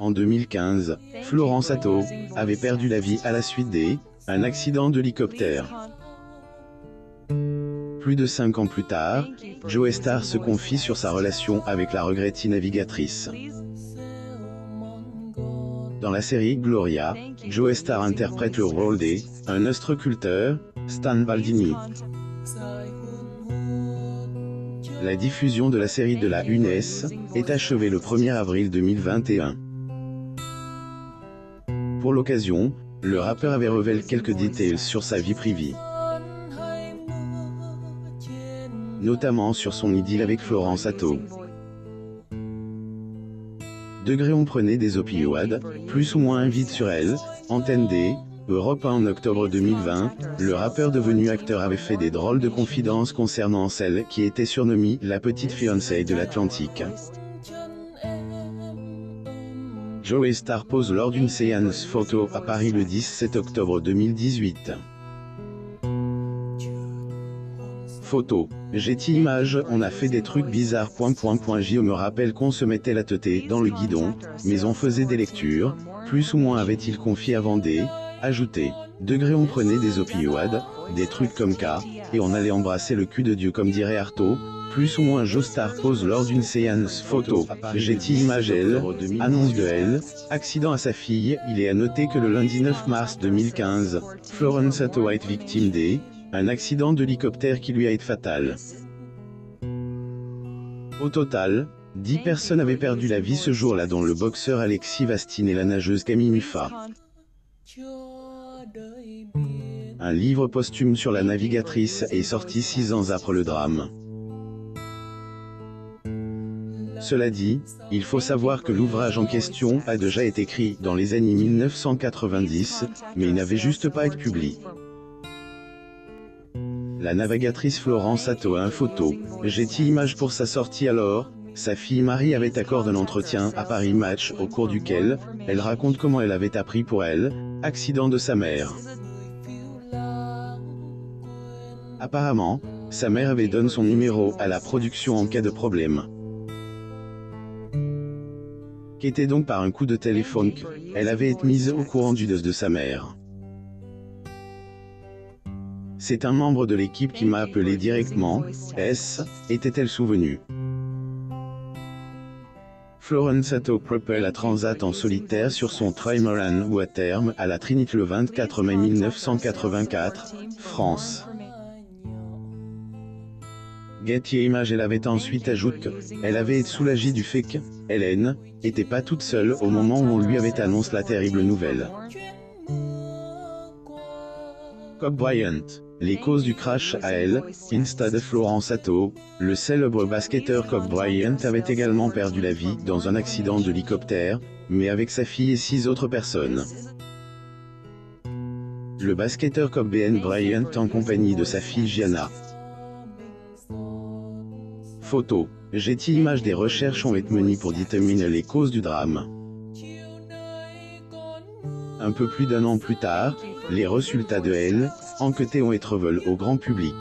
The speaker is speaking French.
En 2015, Florence Artaud avait perdu la vie à la suite d'un accident d'hélicoptère. Plus de 5 ans plus tard, Joe Starr se confie sur sa relation avec la regrettée navigatrice. Dans la série Gloria, Joe Starr interprète le rôle d'un ostréiculteur, Stan Baldini. La diffusion de la série de la UNES est achevée le 1er avril 2021. Pour l'occasion, le rappeur avait révélé quelques détails sur sa vie privée, notamment sur son idylle avec Florence Artaud. On prenait des opioïdes, plus ou moins vite sur elle, Antenne Europe 1 en octobre 2020, le rappeur devenu acteur avait fait des drôles de confidences concernant celle qui était surnommée la petite fiancée de l'Atlantique. Joe Starr pose lors d'une séance photo à Paris le 17 octobre 2018. Photo. Getty Images. On a fait des trucs bizarres. Je me rappelle qu'on se mettait la tête dans le guidon, mais on faisait des lectures, plus ou moins avait-il confié avant ajouté. On prenait des opioïdes, des trucs comme ça, et on allait embrasser le cul de Dieu comme dirait Artaud. Plus ou moins Joe Starr pose lors d'une séance photo. Getty Images. Annonce de elle, accident à sa fille. Il est à noter que le lundi 9 mars 2015, Florence Artaud a été victime d'un accident d'hélicoptère qui lui a été fatal. Au total, 10 personnes avaient perdu la vie ce jour-là, dont le boxeur Alexis Vastine et la nageuse Camille Muffat. Un livre posthume sur la navigatrice est sorti 6 ans après le drame. Cela dit, il faut savoir que l'ouvrage en question a déjà été écrit dans les années 1990, mais il n'avait juste pas été publié. La navigatrice Florence Artaud a une photo. Getty Images pour sa sortie alors, sa fille Marie avait accordé un entretien à Paris Match au cours duquel, elle raconte comment elle avait appris pour elle, accident de sa mère. Apparemment, sa mère avait donné son numéro à la production en cas de problème. Qu'était donc par un coup de téléphone qu'elle avait été mise au courant du décès de sa mère. C'est un membre de l'équipe qui m'a appelé directement. Était-elle souvenue? Florence Artaud prépare la transat en solitaire sur son trimaran ou à terme à la Trinité le 24 mai 1984, France. Getty Images. Elle avait ensuite ajouté qu'elle avait été soulagée du fait qu'Hélène n'était pas toute seule au moment où on lui avait annoncé la terrible nouvelle. Kobe Bryant. Les causes du crash à Insta de Florence Artaud. Le célèbre basketteur Kobe Bryant avait également perdu la vie dans un accident d'hélicoptère, mais avec sa fille et 6 autres personnes. Le basketteur Kobe Bryant en compagnie de sa fille Gianna. Photo. Getty Images. Des recherches ont été menées pour déterminer les causes du drame. Un peu plus d'1 an plus tard, les résultats de enquêtés ont été révélés au grand public.